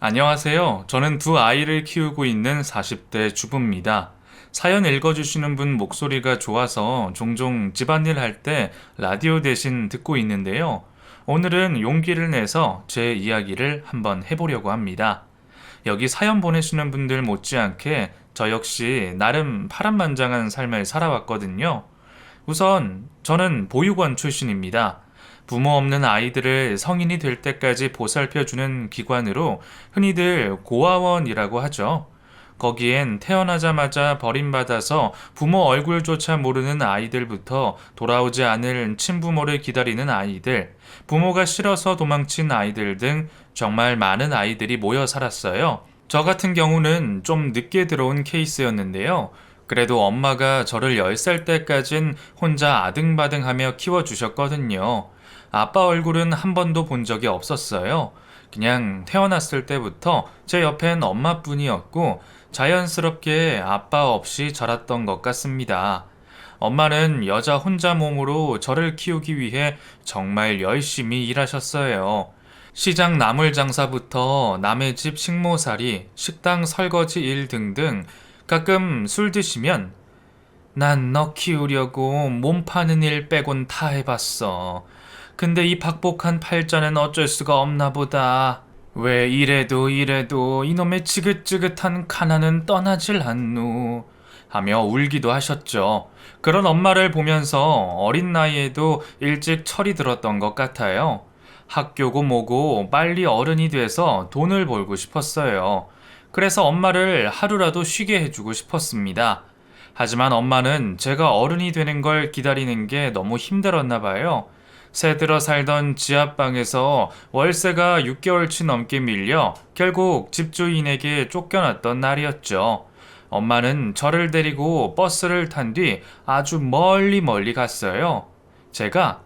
안녕하세요. 저는 두 아이를 키우고 있는 40대 주부입니다. 사연 읽어주시는 분 목소리가 좋아서 종종 집안일 할 때 라디오 대신 듣고 있는데요. 오늘은 용기를 내서 제 이야기를 한번 해보려고 합니다. 여기 사연 보내시는 분들 못지않게 저 역시 나름 파란만장한 삶을 살아왔거든요. 우선 저는 보육원 출신입니다. 부모 없는 아이들을 성인이 될 때까지 보살펴주는 기관으로 흔히들 고아원이라고 하죠. 거기엔 태어나자마자 버림받아서 부모 얼굴조차 모르는 아이들부터 돌아오지 않을 친부모를 기다리는 아이들, 부모가 싫어서 도망친 아이들 등 정말 많은 아이들이 모여 살았어요. 저 같은 경우는 좀 늦게 들어온 케이스였는데요. 그래도 엄마가 저를 10살 때까진 혼자 아등바등하며 키워주셨거든요. 아빠 얼굴은 한 번도 본 적이 없었어요. 그냥 태어났을 때부터 제 옆엔 엄마뿐이었고 자연스럽게 아빠 없이 자랐던 것 같습니다. 엄마는 여자 혼자 몸으로 저를 키우기 위해 정말 열심히 일하셨어요. 시장 나물 장사부터 남의 집 식모살이, 식당 설거지 일 등등 가끔 술 드시면 난 너 키우려고 몸 파는 일 빼곤 다 해봤어. 근데 이 박복한 팔자는 어쩔 수가 없나 보다. 왜 이래도 이놈의 지긋지긋한 가난은 떠나질 않누. 하며 울기도 하셨죠. 그런 엄마를 보면서 어린 나이에도 일찍 철이 들었던 것 같아요. 학교고 뭐고 빨리 어른이 돼서 돈을 벌고 싶었어요. 그래서 엄마를 하루라도 쉬게 해주고 싶었습니다. 하지만 엄마는 제가 어른이 되는 걸 기다리는 게 너무 힘들었나 봐요. 새 들어 살던 지하방에서 월세가 6개월치 넘게 밀려 결국 집주인에게 쫓겨났던 날이었죠. 엄마는 저를 데리고 버스를 탄 뒤 아주 멀리 갔어요. 제가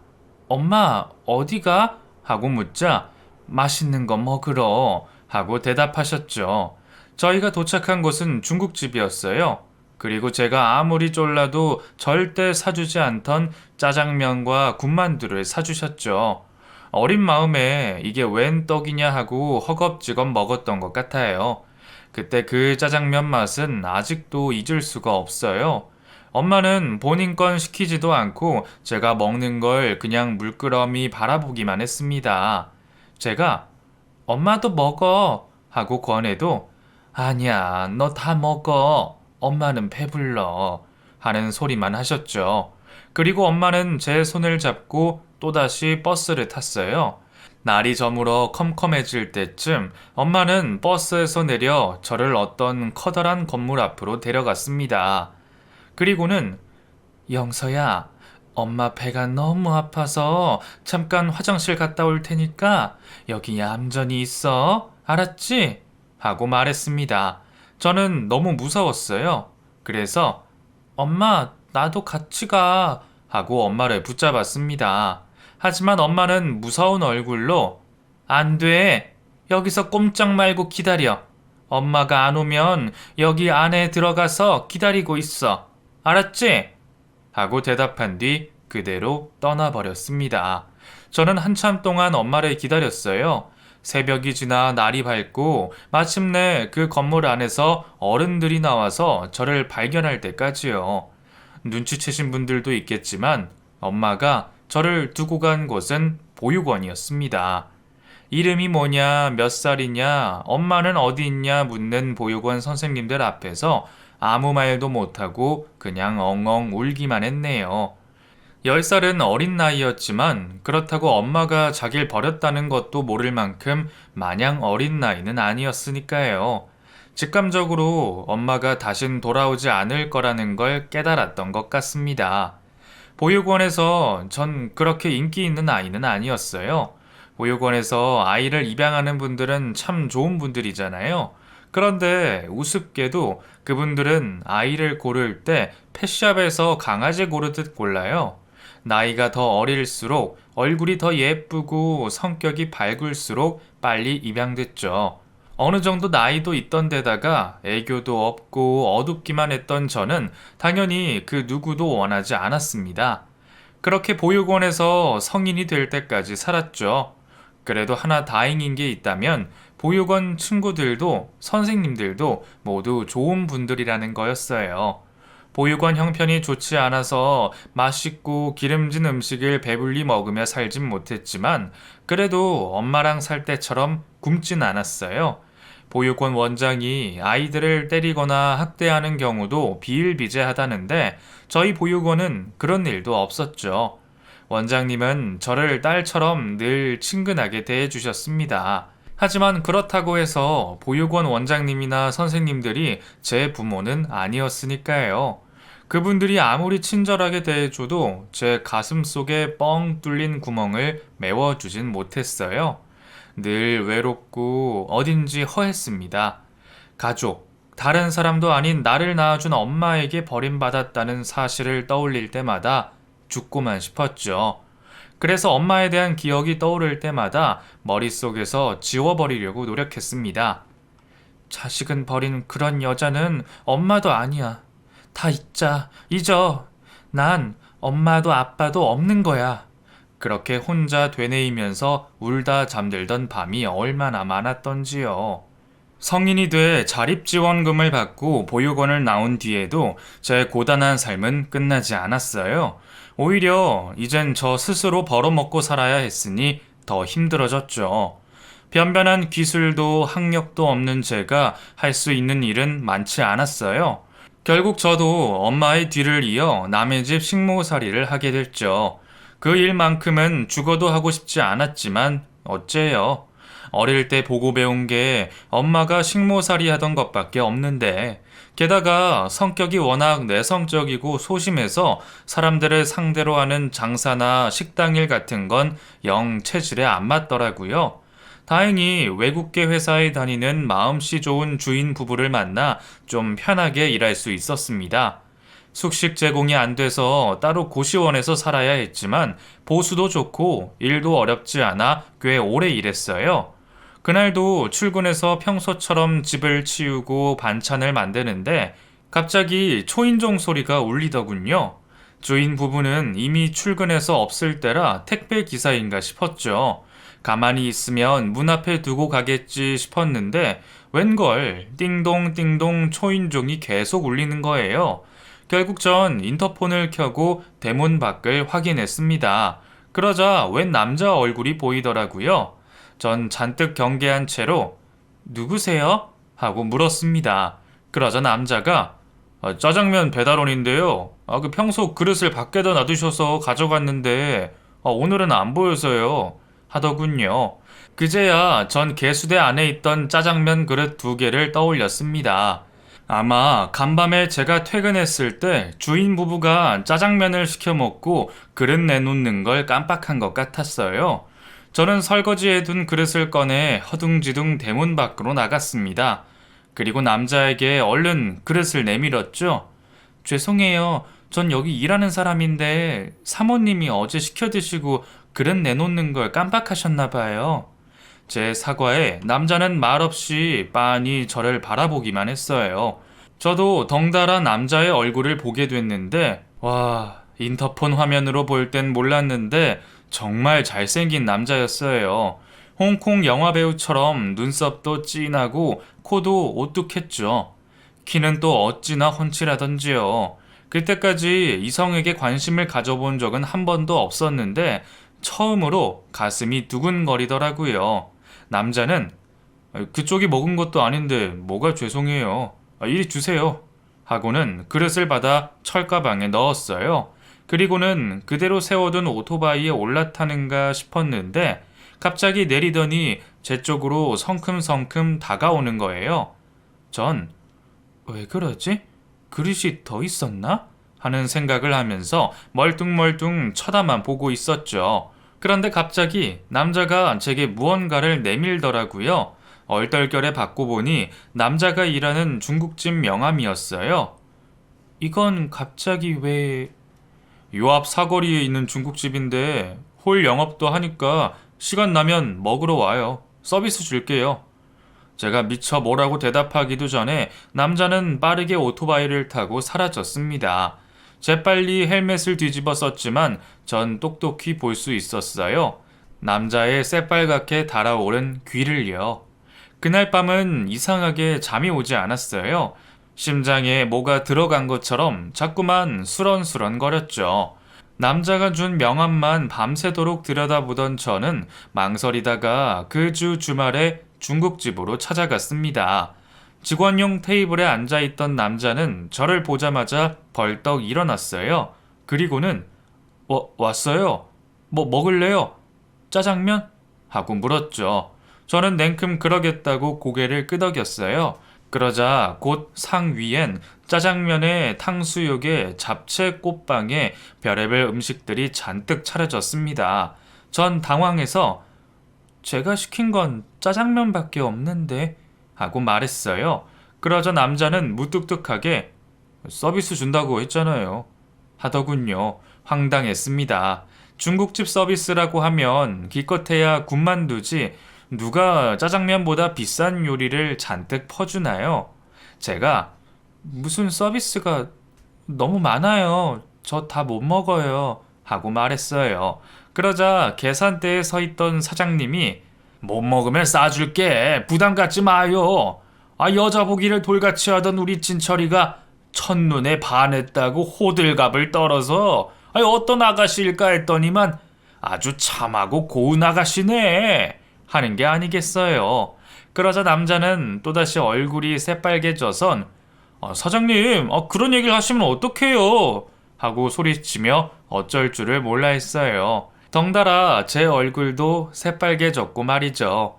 엄마 어디가? 하고 묻자 맛있는 거 먹으러 하고 대답하셨죠. 저희가 도착한 곳은 중국집이었어요. 그리고 제가 아무리 졸라도 절대 사주지 않던 짜장면과 군만두를 사주셨죠. 어린 마음에 이게 웬 떡이냐 하고 허겁지겁 먹었던 것 같아요. 그때 그 짜장면 맛은 아직도 잊을 수가 없어요. 엄마는 본인 건 시키지도 않고 제가 먹는 걸 그냥 물끄러미 바라보기만 했습니다. 제가 엄마도 먹어 하고 권해도 아니야, 너 다 먹어. 엄마는 배불러. 하는 소리만 하셨죠. 그리고 엄마는 제 손을 잡고 또다시 버스를 탔어요. 날이 저물어 컴컴해질 때쯤 엄마는 버스에서 내려 저를 어떤 커다란 건물 앞으로 데려갔습니다. 그리고는 영서야, 엄마 배가 너무 아파서 잠깐 화장실 갔다 올 테니까 여기 얌전히 있어. 알았지? 하고 말했습니다. 저는 너무 무서웠어요. 그래서 엄마, 나도 같이 가. 하고 엄마를 붙잡았습니다. 하지만 엄마는 무서운 얼굴로 안 돼. 여기서 꼼짝 말고 기다려. 엄마가 안 오면 여기 안에 들어가서 기다리고 있어. 알았지? 하고 대답한 뒤 그대로 떠나버렸습니다. 저는 한참 동안 엄마를 기다렸어요. 새벽이 지나 날이 밝고 마침내 그 건물 안에서 어른들이 나와서 저를 발견할 때까지요. 눈치채신 분들도 있겠지만 엄마가 저를 두고 간 곳은 보육원이었습니다. 이름이 뭐냐, 몇 살이냐, 엄마는 어디 있냐 묻는 보육원 선생님들 앞에서 아무 말도 못하고 그냥 엉엉 울기만 했네요. 10살은 어린 나이였지만 그렇다고 엄마가 자길 버렸다는 것도 모를 만큼 마냥 어린 나이는 아니었으니까요. 직감적으로 엄마가 다신 돌아오지 않을 거라는 걸 깨달았던 것 같습니다. 보육원에서 전 그렇게 인기 있는 아이는 아니었어요. 보육원에서 아이를 입양하는 분들은 참 좋은 분들이잖아요. 그런데 우습게도 그분들은 아이를 고를 때 펫샵에서 강아지 고르듯 골라요. 나이가 더 어릴수록 얼굴이 더 예쁘고 성격이 밝을수록 빨리 입양됐죠. 어느 정도 나이도 있던 데다가 애교도 없고 어둡기만 했던 저는 당연히 그 누구도 원하지 않았습니다. 그렇게 보육원에서 성인이 될 때까지 살았죠. 그래도 하나 다행인 게 있다면 보육원 친구들도 선생님들도 모두 좋은 분들이라는 거였어요. 보육원 형편이 좋지 않아서 맛있고 기름진 음식을 배불리 먹으며 살진 못했지만 그래도 엄마랑 살 때처럼 굶진 않았어요. 보육원 원장이 아이들을 때리거나 학대하는 경우도 비일비재하다는데 저희 보육원은 그런 일도 없었죠. 원장님은 저를 딸처럼 늘 친근하게 대해주셨습니다. 하지만 그렇다고 해서 보육원 원장님이나 선생님들이 제 부모는 아니었으니까요. 그분들이 아무리 친절하게 대해줘도 제 가슴 속에 뻥 뚫린 구멍을 메워주진 못했어요. 늘 외롭고 어딘지 허했습니다. 가족, 다른 사람도 아닌 나를 낳아준 엄마에게 버림받았다는 사실을 떠올릴 때마다 죽고만 싶었죠. 그래서 엄마에 대한 기억이 떠오를 때마다 머릿속에서 지워버리려고 노력했습니다. 자식은 버린 그런 여자는 엄마도 아니야. 다 잊어. 난 엄마도 아빠도 없는 거야. 그렇게 혼자 되뇌이면서 울다 잠들던 밤이 얼마나 많았던지요. 성인이 돼 자립지원금을 받고 보육원을 나온 뒤에도 제 고단한 삶은 끝나지 않았어요. 오히려 이젠 저 스스로 벌어먹고 살아야 했으니 더 힘들어졌죠. 변변한 기술도 학력도 없는 제가 할 수 있는 일은 많지 않았어요. 결국 저도 엄마의 뒤를 이어 남의 집 식모살이를 하게 됐죠. 그 일만큼은 죽어도 하고 싶지 않았지만 어째요. 어릴 때 보고 배운 게 엄마가 식모살이 하던 것밖에 없는데 게다가 성격이 워낙 내성적이고 소심해서 사람들을 상대로 하는 장사나 식당일 같은 건 영 체질에 안 맞더라고요. 다행히 외국계 회사에 다니는 마음씨 좋은 주인 부부를 만나 좀 편하게 일할 수 있었습니다. 숙식 제공이 안 돼서 따로 고시원에서 살아야 했지만 보수도 좋고 일도 어렵지 않아 꽤 오래 일했어요. 그날도 출근해서 평소처럼 집을 치우고 반찬을 만드는데 갑자기 초인종 소리가 울리더군요. 주인 부부는 이미 출근해서 없을 때라 택배 기사인가 싶었죠. 가만히 있으면 문 앞에 두고 가겠지 싶었는데 웬걸 띵동띵동 초인종이 계속 울리는 거예요. 결국 전 인터폰을 켜고 대문 밖을 확인했습니다. 그러자 웬 남자 얼굴이 보이더라고요. 전 잔뜩 경계한 채로 누구세요? 하고 물었습니다. 그러자 남자가 짜장면 배달원인데요. 그 평소 그릇을 밖에다 놔두셔서 가져갔는데 오늘은 안 보여서요. 하더군요. 그제야 전 개수대 안에 있던 짜장면 그릇 2개를 떠올렸습니다. 아마 간밤에 제가 퇴근했을 때 주인 부부가 짜장면을 시켜 먹고 그릇 내놓는 걸 깜빡한 것 같았어요. 저는 설거지해 둔 그릇을 꺼내 허둥지둥 대문 밖으로 나갔습니다. 그리고 남자에게 얼른 그릇을 내밀었죠. 죄송해요. 전 여기 일하는 사람인데 사모님이 어제 시켜 드시고 그릇 내놓는 걸 깜빡하셨나 봐요. 제 사과에 남자는 말없이 빤히 저를 바라보기만 했어요. 저도 덩달아 남자의 얼굴을 보게 됐는데 와, 인터폰 화면으로 볼 땐 몰랐는데 정말 잘생긴 남자였어요. 홍콩 영화배우처럼 눈썹도 진하고 코도 오뚝했죠. 키는 또 어찌나 훤칠하던지요. 그때까지 이성에게 관심을 가져본 적은 한 번도 없었는데 처음으로 가슴이 두근거리더라고요. 남자는 그쪽이 먹은 것도 아닌데 뭐가 죄송해요. 이리 주세요. 하고는 그릇을 받아 철가방에 넣었어요. 그리고는 그대로 세워둔 오토바이에 올라타는가 싶었는데 갑자기 내리더니 제 쪽으로 성큼성큼 다가오는 거예요. 전 왜 그러지? 그릇이 더 있었나? 하는 생각을 하면서 멀뚱멀뚱 쳐다만 보고 있었죠. 그런데 갑자기 남자가 제게 무언가를 내밀더라고요. 얼떨결에 받고 보니 남자가 일하는 중국집 명함이었어요. 이건 갑자기 왜... 요 앞 사거리에 있는 중국집인데 홀 영업도 하니까 시간 나면 먹으러 와요. 서비스 줄게요. 제가 미처 뭐라고 대답하기도 전에 남자는 빠르게 오토바이를 타고 사라졌습니다. 재빨리 헬멧을 뒤집어 썼지만 전 똑똑히 볼 수 있었어요. 남자의 새빨갛게 달아오른 귀를요. 그날 밤은 이상하게 잠이 오지 않았어요. 심장에 뭐가 들어간 것처럼 자꾸만 수런수런거렸죠. 남자가 준 명함만 밤새도록 들여다보던 저는 망설이다가 그 주 주말에 중국집으로 찾아갔습니다. 직원용 테이블에 앉아있던 남자는 저를 보자마자 벌떡 일어났어요. 그리고는 왔어요. 뭐 먹을래요? 짜장면? 하고 물었죠. 저는 냉큼 그러겠다고 고개를 끄덕였어요. 그러자 곧 상 위엔 짜장면에 탕수육에 잡채 꽃빵에 별의별 음식들이 잔뜩 차려졌습니다. 전 당황해서 제가 시킨 건 짜장면밖에 없는데 하고 말했어요. 그러자 남자는 무뚝뚝하게 서비스 준다고 했잖아요. 하더군요. 황당했습니다. 중국집 서비스라고 하면 기껏해야 군만두지 누가 짜장면보다 비싼 요리를 잔뜩 퍼주나요? 제가 무슨 서비스가 너무 많아요. 저 다 못 먹어요. 하고 말했어요. 그러자 계산대에 서 있던 사장님이 못 먹으면 싸줄게. 부담 갖지 마요. 여자 보기를 돌같이 하던 우리 진철이가 첫눈에 반했다고 호들갑을 떨어서 어떤 아가씨일까 했더니만 아주 참하고 고운 아가씨네 하는 게 아니겠어요. 그러자 남자는 또다시 얼굴이 새빨개져선 사장님 그런 얘기를 하시면 어떡해요 하고 소리치며 어쩔 줄을 몰라 했어요. 덩달아 제 얼굴도 새빨개졌고 말이죠.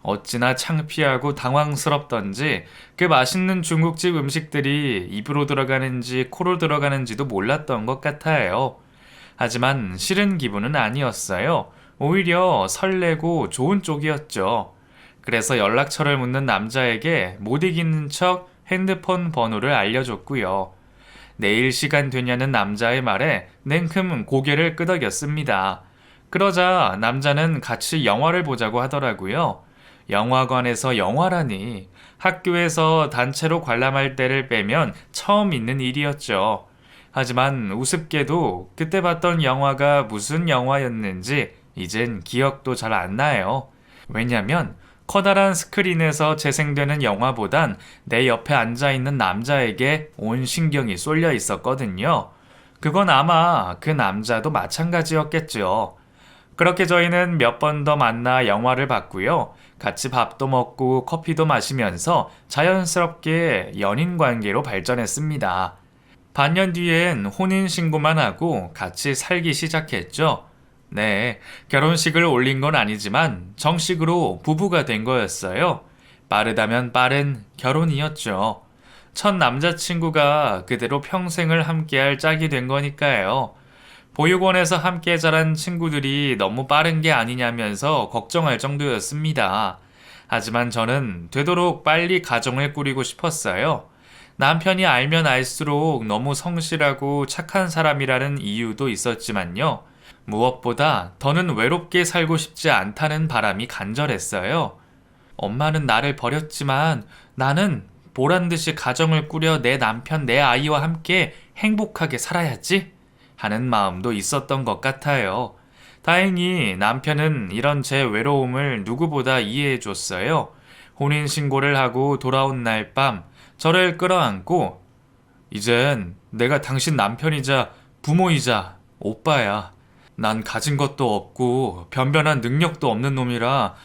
어찌나 창피하고 당황스럽던지 그 맛있는 중국집 음식들이 입으로 들어가는지 코로 들어가는지도 몰랐던 것 같아요. 하지만 싫은 기분은 아니었어요. 오히려 설레고 좋은 쪽이었죠. 그래서 연락처를 묻는 남자에게 못 이기는 척 핸드폰 번호를 알려줬고요. 내일 시간 되냐는 남자의 말에 냉큼 고개를 끄덕였습니다. 그러자 남자는 같이 영화를 보자고 하더라고요. 영화관에서 영화라니. 학교에서 단체로 관람할 때를 빼면 처음 있는 일이었죠. 하지만 우습게도 그때 봤던 영화가 무슨 영화였는지 이젠 기억도 잘 안 나요. 왜냐면 커다란 스크린에서 재생되는 영화보단 내 옆에 앉아있는 남자에게 온 신경이 쏠려 있었거든요. 그건 아마 그 남자도 마찬가지였겠죠. 그렇게 저희는 몇 번 더 만나 영화를 봤고요. 같이 밥도 먹고 커피도 마시면서 자연스럽게 연인 관계로 발전했습니다. 반년 뒤엔 혼인신고만 하고 같이 살기 시작했죠. 네, 결혼식을 올린 건 아니지만 정식으로 부부가 된 거였어요. 빠르다면 빠른 결혼이었죠. 첫 남자친구가 그대로 평생을 함께할 짝이 된 거니까요. 보육원에서 함께 자란 친구들이 너무 빠른 게 아니냐면서 걱정할 정도였습니다. 하지만 저는 되도록 빨리 가정을 꾸리고 싶었어요. 남편이 알면 알수록 너무 성실하고 착한 사람이라는 이유도 있었지만요. 무엇보다 더는 외롭게 살고 싶지 않다는 바람이 간절했어요. 엄마는 나를 버렸지만 나는 보란듯이 가정을 꾸려 내 남편, 내 아이와 함께 행복하게 살아야지 하는 마음도 있었던 것 같아요. 다행히 남편은 이런 제 외로움을 누구보다 이해해 줬어요. 혼인신고를 하고 돌아온 날 밤 저를 끌어안고 이젠 내가 당신 남편이자 부모이자 오빠야. 난 가진 것도 없고 변변한 능력도 없는 놈이라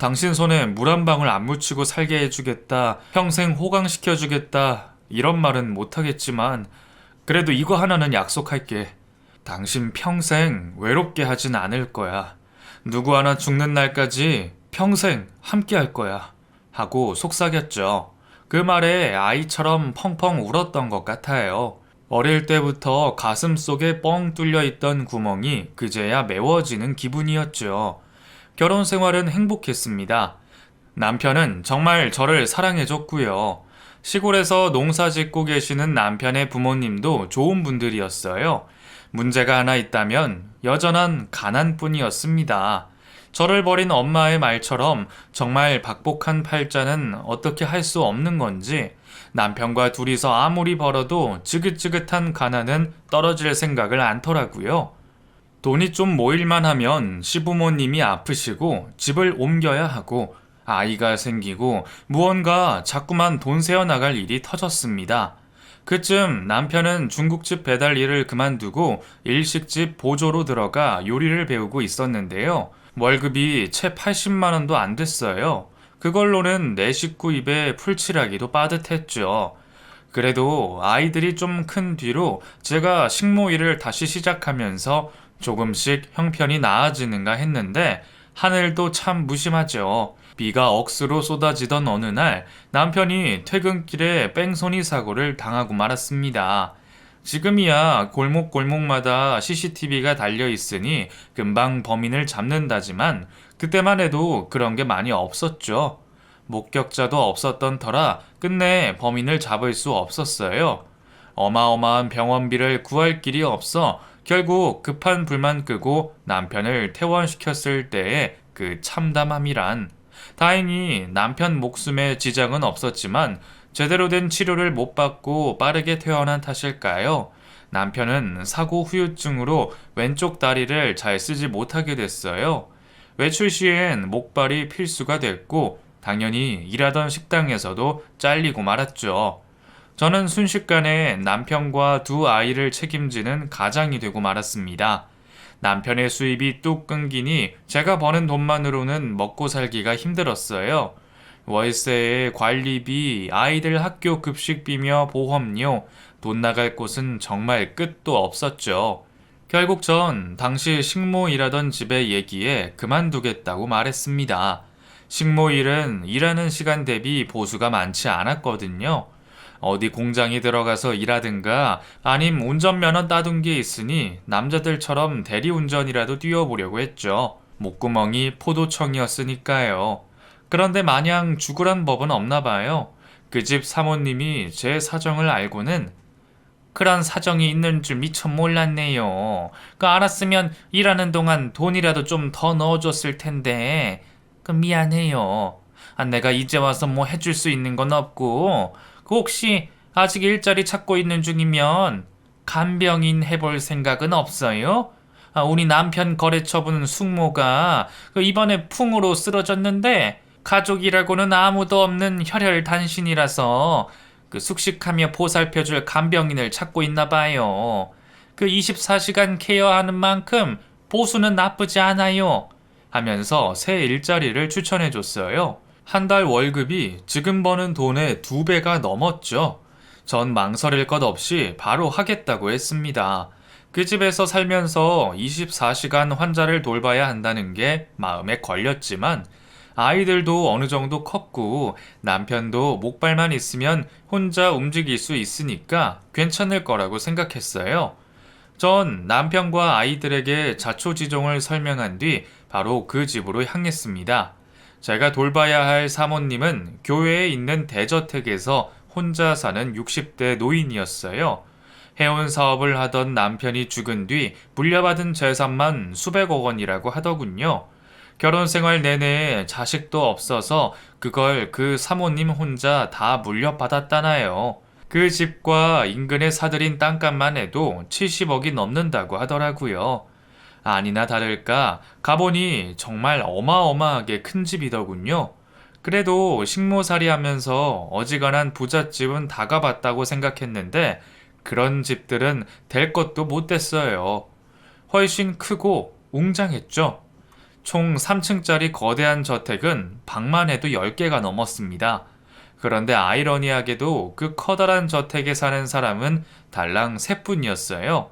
당신 손에 물 한 방울 안 묻히고 살게 해주겠다. 평생 호강시켜주겠다. 이런 말은 못하겠지만 그래도 이거 하나는 약속할게. 당신 평생 외롭게 하진 않을 거야. 누구 하나 죽는 날까지 평생 함께 할 거야. 하고 속삭였죠. 그 말에 아이처럼 펑펑 울었던 것 같아요. 어릴 때부터 가슴 속에 뻥 뚫려 있던 구멍이 그제야 메워지는 기분이었죠. 결혼 생활은 행복했습니다. 남편은 정말 저를 사랑해줬고요. 시골에서 농사 짓고 계시는 남편의 부모님도 좋은 분들이었어요. 문제가 하나 있다면 여전한 가난뿐이었습니다. 저를 버린 엄마의 말처럼 정말 박복한 팔자는 어떻게 할 수 없는 건지 남편과 둘이서 아무리 벌어도 지긋지긋한 가난은 떨어질 생각을 않더라고요. 돈이 좀 모일만 하면 시부모님이 아프시고 집을 옮겨야 하고 아이가 생기고 무언가 자꾸만 돈 새어 나갈 일이 터졌습니다. 그쯤 남편은 중국집 배달 일을 그만두고 일식집 보조로 들어가 요리를 배우고 있었는데요. 월급이 채 80만 원도 안 됐어요. 그걸로는 내 식구 입에 풀칠하기도 빠듯했죠. 그래도 아이들이 좀 큰 뒤로 제가 식모 일을 다시 시작하면서 조금씩 형편이 나아지는가 했는데 하늘도 참 무심하죠. 비가 억수로 쏟아지던 어느 날 남편이 퇴근길에 뺑소니 사고를 당하고 말았습니다. 지금이야 골목골목마다 CCTV가 달려 있으니 금방 범인을 잡는다지만 그때만 해도 그런 게 많이 없었죠. 목격자도 없었던 터라 끝내 범인을 잡을 수 없었어요. 어마어마한 병원비를 구할 길이 없어 결국 급한 불만 끄고 남편을 퇴원시켰을 때의 그 참담함이란. 다행히 남편 목숨에 지장은 없었지만 제대로 된 치료를 못 받고 빠르게 퇴원한 탓일까요? 남편은 사고 후유증으로 왼쪽 다리를 잘 쓰지 못하게 됐어요. 외출 시엔 목발이 필수가 됐고 당연히 일하던 식당에서도 잘리고 말았죠. 저는 순식간에 남편과 두 아이를 책임지는 가장이 되고 말았습니다. 남편의 수입이 뚝 끊기니 제가 버는 돈만으로는 먹고 살기가 힘들었어요. 월세, 관리비, 아이들 학교 급식비며 보험료, 돈 나갈 곳은 정말 끝도 없었죠. 결국 전 당시 식모 일하던 집의 얘기에 그만두겠다고 말했습니다. 식모 일은 일하는 시간 대비 보수가 많지 않았거든요. 어디 공장에 들어가서 일하든가 아님 운전면허 따둔 게 있으니 남자들처럼 대리운전이라도 뛰어보려고 했죠. 목구멍이 포도청이었으니까요. 그런데 마냥 죽으란 법은 없나 봐요. 그 집 사모님이 제 사정을 알고는 그런 사정이 있는 줄 미처 몰랐네요. 알았으면 일하는 동안 돈이라도 좀 더 넣어줬을 텐데. 미안해요. 내가 이제 와서 뭐 해줄 수 있는 건 없고 혹시 아직 일자리 찾고 있는 중이면 간병인 해볼 생각은 없어요? 우리 남편 거래처분 숙모가 이번에 풍으로 쓰러졌는데 가족이라고는 아무도 없는 혈혈단신이라서 숙식하며 보살펴줄 간병인을 찾고 있나 봐요. 24시간 케어하는 만큼 보수는 나쁘지 않아요. 하면서 새 일자리를 추천해줬어요. 한 달 월급이 지금 버는 돈의 2배가 넘었죠. 전 망설일 것 없이 바로 하겠다고 했습니다. 그 집에서 살면서 24시간 환자를 돌봐야 한다는 게 마음에 걸렸지만 아이들도 어느 정도 컸고 남편도 목발만 있으면 혼자 움직일 수 있으니까 괜찮을 거라고 생각했어요. 전 남편과 아이들에게 자초지종을 설명한 뒤 바로 그 집으로 향했습니다. 제가 돌봐야 할 사모님은 교회에 있는 대저택에서 혼자 사는 60대 노인이었어요. 해운 사업을 하던 남편이 죽은 뒤 물려받은 재산만 수백억 원이라고 하더군요. 결혼 생활 내내 자식도 없어서 그걸 그 사모님 혼자 다 물려받았다나요. 그 집과 인근에 사들인 땅값만 해도 70억이 넘는다고 하더라고요. 아니나 다를까 가보니 정말 어마어마하게 큰 집이더군요. 그래도 식모살이 하면서 어지간한 부잣집은 다 가봤다고 생각했는데 그런 집들은 될 것도 못 됐어요. 훨씬 크고 웅장했죠. 총 3층짜리 거대한 저택은 방만 해도 10개가 넘었습니다. 그런데 아이러니하게도 그 커다란 저택에 사는 사람은 달랑 3분이었어요.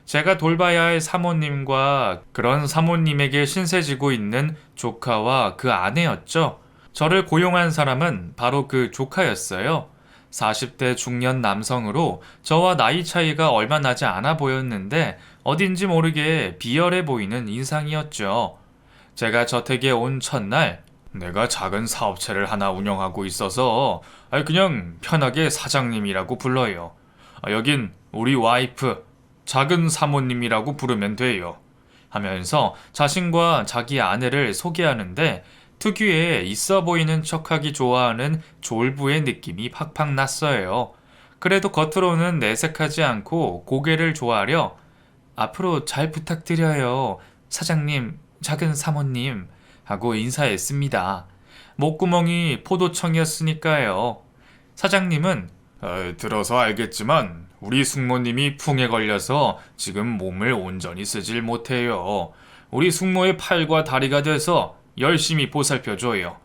제가 돌봐야 할 사모님과 그런 사모님에게 신세지고 있는 조카와 그 아내였죠. 저를 고용한 사람은 바로 그 조카였어요. 40대 중년 남성으로 저와 나이 차이가 얼마 나지 않아 보였는데 어딘지 모르게 비열해 보이는 인상이었죠. 제가 저택에 온 첫날 내가 작은 사업체를 하나 운영하고 있어서 그냥 편하게 사장님이라고 불러요. 여긴 우리 와이프 작은 사모님이라고 부르면 돼요. 하면서 자신과 자기 아내를 소개하는데 특유의 있어 보이는 척하기 좋아하는 졸부의 느낌이 팍팍 났어요. 그래도 겉으로는 내색하지 않고 고개를 조아려 앞으로 잘 부탁드려요. 사장님, 작은 사모님 하고 인사했습니다. 목구멍이 포도청이었으니까요. 사장님은 들어서 알겠지만 우리 숙모님이 풍에 걸려서 지금 몸을 온전히 쓰질 못해요. 우리 숙모의 팔과 다리가 돼서 열심히 보살펴줘요.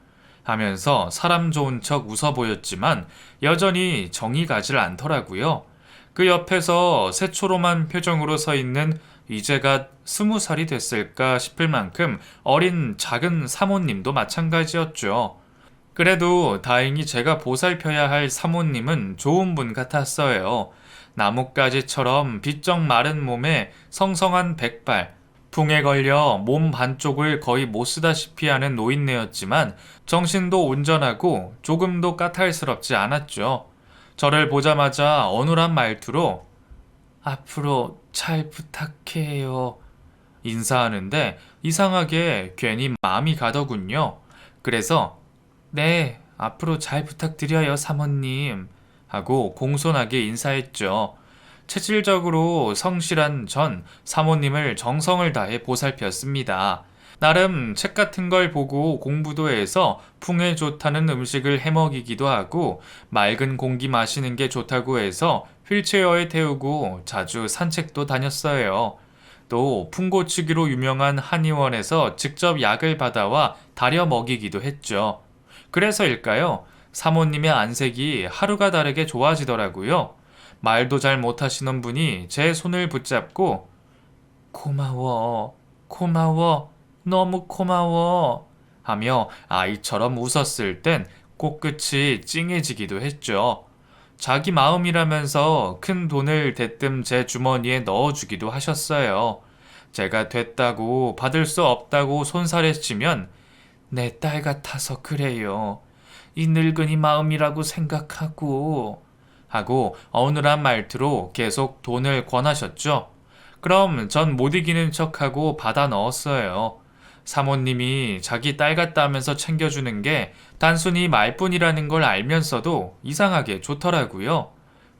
하면서 사람 좋은 척 웃어 보였지만 여전히 정이 가질 않더라고요. 그 옆에서 새초롬한 표정으로 서 있는 이제가 20살이 됐을까 싶을 만큼 어린 작은 사모님도 마찬가지였죠. 그래도 다행히 제가 보살펴야 할 사모님은 좋은 분 같았어요. 나뭇가지처럼 비쩍 마른 몸에 성성한 백발, 풍에 걸려 몸 반쪽을 거의 못 쓰다시피 하는 노인네였지만 정신도 온전하고 조금도 까탈스럽지 않았죠. 저를 보자마자 어눌한 말투로 앞으로 잘 부탁해요. 인사하는데 이상하게 괜히 마음이 가더군요. 그래서 네, 앞으로 잘 부탁드려요, 사모님. 하고 공손하게 인사했죠. 체질적으로 성실한 전 사모님을 정성을 다해 보살폈습니다. 나름 책 같은 걸 보고 공부도 해서 풍에 좋다는 음식을 해먹이기도 하고 맑은 공기 마시는 게 좋다고 해서 휠체어에 태우고 자주 산책도 다녔어요. 또 풍고치기로 유명한 한의원에서 직접 약을 받아와 다려 먹이기도 했죠. 그래서일까요? 사모님의 안색이 하루가 다르게 좋아지더라고요. 말도 잘 못하시는 분이 제 손을 붙잡고 고마워, 고마워, 너무 고마워 하며 아이처럼 웃었을 땐 코끝이 찡해지기도 했죠. 자기 마음이라면서 큰 돈을 대뜸 제 주머니에 넣어주기도 하셨어요. 제가 됐다고 받을 수 없다고 손살했지면 내 딸 같아서 그래요. 이 늙은이 마음이라고 생각하고 하고 어눌한 말투로 계속 돈을 권하셨죠. 그럼 전 못 이기는 척하고 받아 넣었어요. 사모님이 자기 딸 같다면서 챙겨주는 게 단순히 말뿐이라는 걸 알면서도 이상하게 좋더라고요.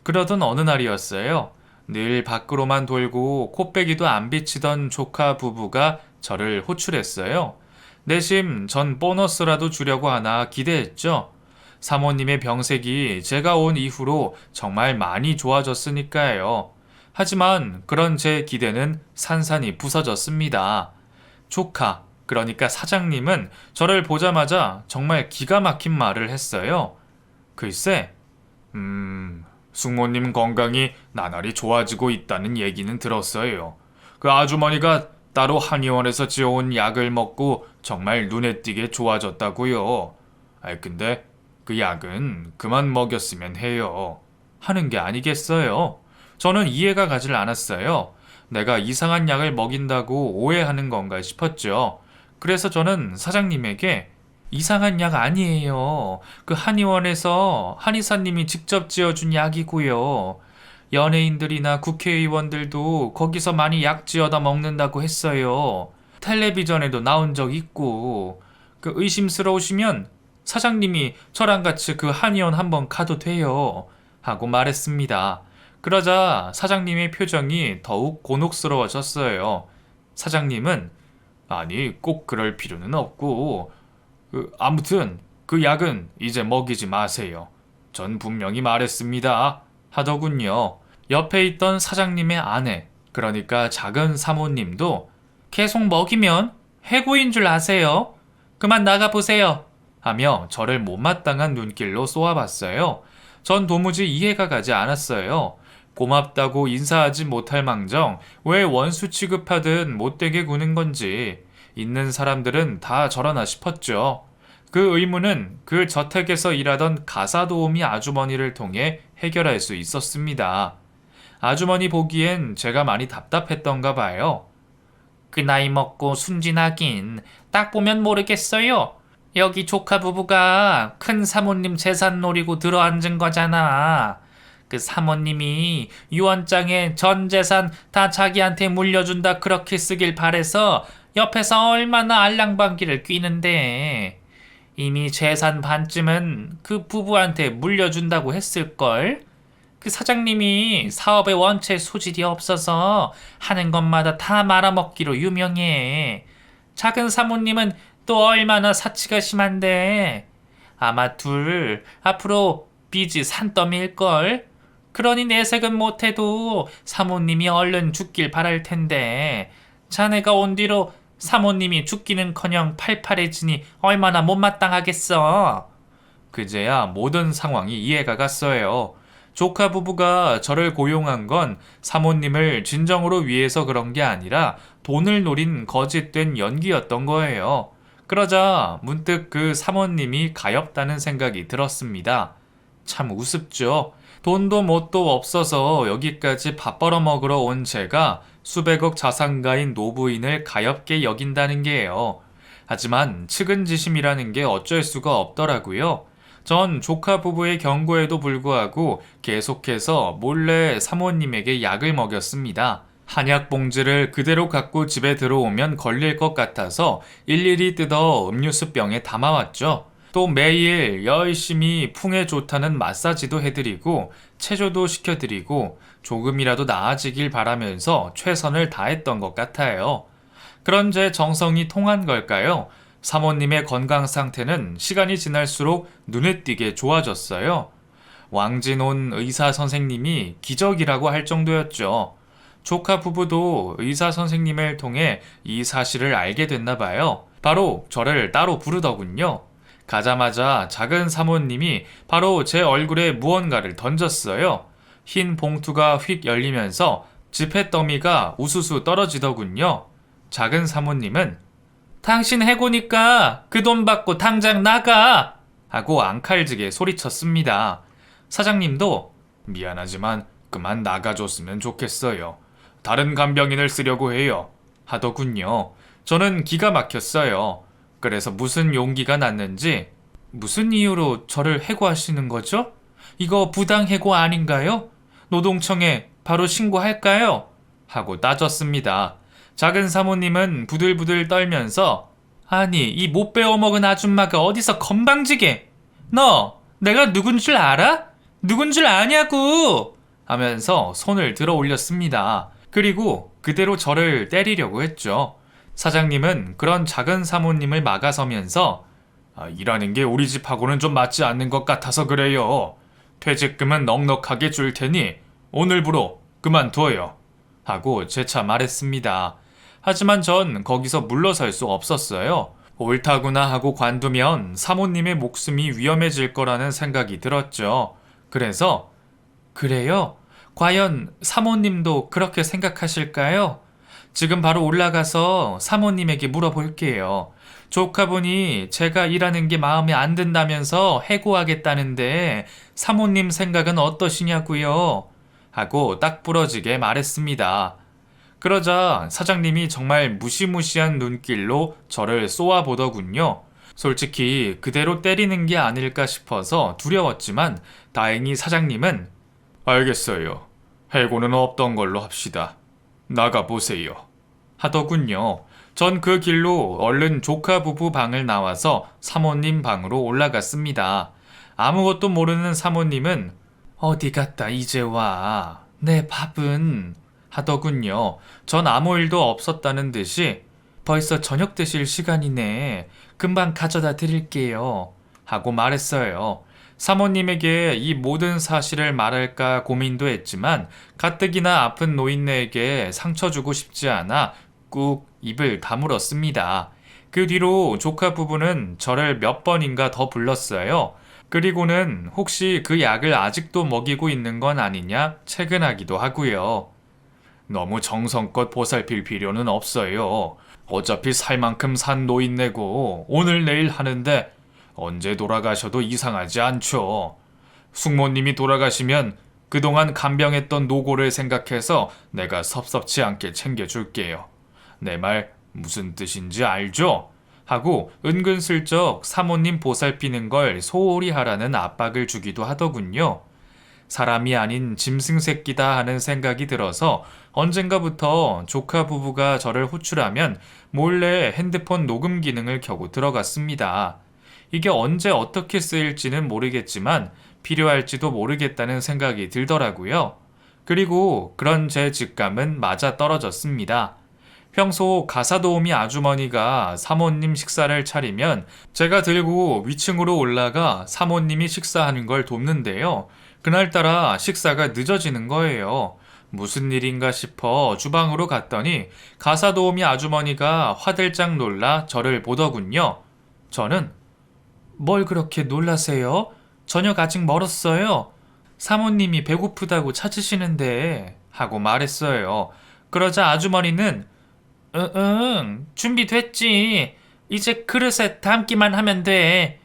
그러던 어느 날이었어요. 늘 밖으로만 돌고 코빼기도 안 비치던 조카 부부가 저를 호출했어요. 내심 전 보너스라도 주려고 하나 기대했죠. 사모님의 병색이 제가 온 이후로 정말 많이 좋아졌으니까요. 하지만 그런 제 기대는 산산이 부서졌습니다. 조카, 그러니까 사장님은 저를 보자마자 정말 기가 막힌 말을 했어요. 글쎄, 숙모님 건강이 나날이 좋아지고 있다는 얘기는 들었어요. 그 아주머니가 따로 한의원에서 지어온 약을 먹고 정말 눈에 띄게 좋아졌다고요. 근데 그 약은 그만 먹였으면 해요. 하는 게 아니겠어요? 저는 이해가 가질 않았어요. 내가 이상한 약을 먹인다고 오해하는 건가 싶었죠. 그래서 저는 사장님에게 이상한 약 아니에요. 그 한의원에서 한의사님이 직접 지어준 약이고요. 연예인들이나 국회의원들도 거기서 많이 약 지어다 먹는다고 했어요. 텔레비전에도 나온 적 있고. 그 의심스러우시면 사장님이 저랑 같이 그 한의원 한번 가도 돼요. 하고 말했습니다. 그러자 사장님의 표정이 더욱 곤혹스러워졌어요. 사장님은 아니 꼭 그럴 필요는 없고 아무튼 그 약은 이제 먹이지 마세요. 전 분명히 말했습니다. 하더군요. 옆에 있던 사장님의 아내, 그러니까 작은 사모님도 계속 먹이면 해고인 줄 아세요? 그만 나가보세요. 하며 저를 못마땅한 눈길로 쏘아봤어요. 전 도무지 이해가 가지 않았어요. 고맙다고 인사하지 못할 망정 왜 원수 취급하듯 못되게 구는 건지 있는 사람들은 다 저러나 싶었죠. 그 의문은 그 저택에서 일하던 가사도우미 아주머니를 통해 해결할 수 있었습니다. 아주머니 보기엔 제가 많이 답답했던가 봐요. 그 나이 먹고 순진하긴 딱 보면 모르겠어요. 여기 조카 부부가 큰 사모님 재산 노리고 들어앉은 거잖아. 그 사모님이 유언장에 전 재산 다 자기한테 물려준다 그렇게 쓰길 바래서 옆에서 얼마나 알랑방귀를 뀌는데 이미 재산 반쯤은 그 부부한테 물려준다고 했을걸? 그 사장님이 사업에 원체 소질이 없어서 하는 것마다 다 말아먹기로 유명해. 작은 사모님은 또 얼마나 사치가 심한데. 아마 둘 앞으로 빚이 산더미일걸. 그러니 내색은 못해도 사모님이 얼른 죽길 바랄 텐데 자네가 온 뒤로 사모님이 죽기는커녕 팔팔해지니 얼마나 못마땅하겠어. 그제야 모든 상황이 이해가 갔어요. 조카 부부가 저를 고용한 건 사모님을 진정으로 위해서 그런 게 아니라 돈을 노린 거짓된 연기였던 거예요. 그러자 문득 그 사모님이 가엾다는 생각이 들었습니다. 참 우습죠. 돈도 뭣도 없어서 여기까지 밥 벌어먹으러 온 제가 수백억 자산가인 노부인을 가엾게 여긴다는 게요. 하지만 측은지심이라는 게 어쩔 수가 없더라고요. 전 조카 부부의 경고에도 불구하고 계속해서 몰래 사모님에게 약을 먹였습니다. 한약 봉지를 그대로 갖고 집에 들어오면 걸릴 것 같아서 일일이 뜯어 음료수병에 담아왔죠. 또 매일 열심히 풍에 좋다는 마사지도 해드리고 체조도 시켜드리고 조금이라도 나아지길 바라면서 최선을 다했던 것 같아요. 그런 제 정성이 통한 걸까요? 사모님의 건강 상태는 시간이 지날수록 눈에 띄게 좋아졌어요. 왕진온 의사 선생님이 기적이라고 할 정도였죠. 조카 부부도 의사 선생님을 통해 이 사실을 알게 됐나 봐요. 바로 저를 따로 부르더군요. 가자마자 작은 사모님이 바로 제 얼굴에 무언가를 던졌어요. 흰 봉투가 휙 열리면서 지폐 더미가 우수수 떨어지더군요. 작은 사모님은 당신 해고니까 그 돈 받고 당장 나가! 하고 앙칼지게 소리쳤습니다. 사장님도 미안하지만 그만 나가줬으면 좋겠어요. 다른 간병인을 쓰려고 해요. 하더군요. 저는 기가 막혔어요. 그래서 무슨 용기가 났는지 무슨 이유로 저를 해고하시는 거죠? 이거 부당해고 아닌가요? 노동청에 바로 신고할까요? 하고 따졌습니다. 작은 사모님은 부들부들 떨면서 아니 이 못 배워먹은 아줌마가 어디서 건방지게 너 내가 누군 줄 알아? 누군 줄 아냐고 하면서 손을 들어 올렸습니다. 그리고 그대로 저를 때리려고 했죠. 사장님은 그런 작은 사모님을 막아서면서 일하는 게 우리 집하고는 좀 맞지 않는 것 같아서 그래요. 퇴직금은 넉넉하게 줄 테니 오늘부로 그만둬요. 하고 재차 말했습니다. 하지만 전 거기서 물러설 수 없었어요. 옳다구나 하고 관두면 사모님의 목숨이 위험해질 거라는 생각이 들었죠. 그래서 그래요? 과연 사모님도 그렇게 생각하실까요? 지금 바로 올라가서 사모님에게 물어볼게요. 조카분이 제가 일하는 게 마음에 안 든다면서 해고하겠다는데 사모님 생각은 어떠시냐고요? 하고 딱 부러지게 말했습니다. 그러자 사장님이 정말 무시무시한 눈길로 저를 쏘아보더군요. 솔직히 그대로 때리는 게 아닐까 싶어서 두려웠지만 다행히 사장님은 알겠어요. 해고는 없던 걸로 합시다. 나가보세요. 하더군요. 전 그 길로 얼른 조카 부부 방을 나와서 사모님 방으로 올라갔습니다. 아무것도 모르는 사모님은 어디 갔다 이제 와. 내 밥은 하더군요. 전 아무 일도 없었다는 듯이 벌써 저녁 드실 시간이네. 금방 가져다 드릴게요. 하고 말했어요. 사모님에게 이 모든 사실을 말할까 고민도 했지만 가뜩이나 아픈 노인네에게 상처 주고 싶지 않아 꾹 입을 다물었습니다. 그 뒤로 조카 부부는 저를 몇 번인가 더 불렀어요. 그리고는 혹시 그 약을 아직도 먹이고 있는 건 아니냐 체근하기도 하고요. 너무 정성껏 보살필 필요는 없어요. 어차피 살 만큼 산 노인네고 오늘 내일 하는데 언제 돌아가셔도 이상하지 않죠. 숙모님이 돌아가시면 그동안 간병했던 노고를 생각해서 내가 섭섭치 않게 챙겨줄게요. 내 말 무슨 뜻인지 알죠? 하고 은근슬쩍 사모님 보살피는 걸 소홀히 하라는 압박을 주기도 하더군요. 사람이 아닌 짐승 새끼다 하는 생각이 들어서 언젠가부터 조카 부부가 저를 호출하면 몰래 핸드폰 녹음 기능을 켜고 들어갔습니다. 이게 언제 어떻게 쓰일지는 모르겠지만 필요할지도 모르겠다는 생각이 들더라고요. 그리고 그런 제 직감은 맞아 떨어졌습니다. 평소 가사도우미 아주머니가 사모님 식사를 차리면 제가 들고 위층으로 올라가 사모님이 식사하는 걸 돕는데요. 그날따라 식사가 늦어지는 거예요. 무슨 일인가 싶어 주방으로 갔더니 가사도우미 아주머니가 화들짝 놀라 저를 보더군요. 저는 뭘 그렇게 놀라세요? 저녁 아직 멀었어요. 사모님이 배고프다고 찾으시는데 하고 말했어요. 그러자 아주머니는 응, 준비됐지. 이제 그릇에 담기만 하면 돼.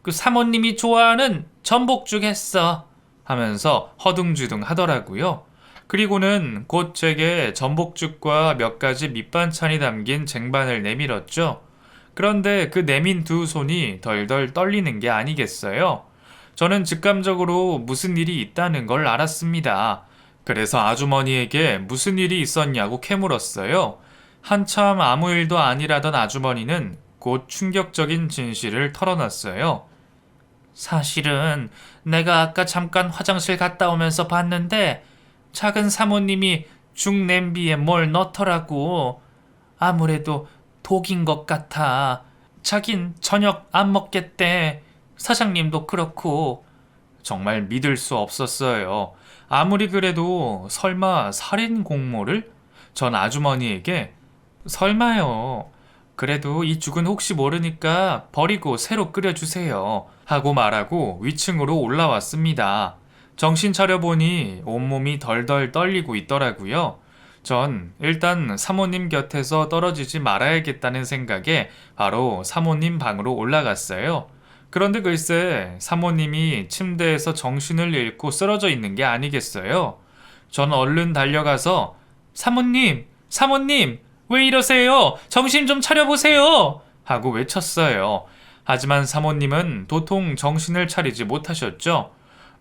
그 사모님이 좋아하는 전복죽 했어. 하면서 허둥지둥 하더라고요. 그리고는 곧 제게 전복죽과 몇 가지 밑반찬이 담긴 쟁반을 내밀었죠. 그런데 그 내민 두 손이 덜덜 떨리는 게 아니겠어요? 저는 직감적으로 무슨 일이 있다는 걸 알았습니다. 그래서 아주머니에게 무슨 일이 있었냐고 캐물었어요. 한참 아무 일도 아니라던 아주머니는 곧 충격적인 진실을 털어놨어요. 사실은 내가 아까 잠깐 화장실 갔다 오면서 봤는데 작은 사모님이 죽 냄비에 뭘 넣더라고. 아무래도 독인 것 같아. 자긴 저녁 안 먹겠대. 사장님도 그렇고. 정말 믿을 수 없었어요. 아무리 그래도 설마 살인 공모를? 전 아주머니에게 설마요. 그래도 이 죽은 혹시 모르니까 버리고 새로 끓여주세요. 하고 말하고 위층으로 올라왔습니다. 정신 차려보니 온몸이 덜덜 떨리고 있더라고요. 전 일단 사모님 곁에서 떨어지지 말아야겠다는 생각에 바로 사모님 방으로 올라갔어요. 그런데 글쎄 사모님이 침대에서 정신을 잃고 쓰러져 있는 게 아니겠어요. 전 얼른 달려가서 사모님, 사모님, 왜 이러세요? 정신 좀 차려보세요! 하고 외쳤어요. 하지만 사모님은 도통 정신을 차리지 못하셨죠.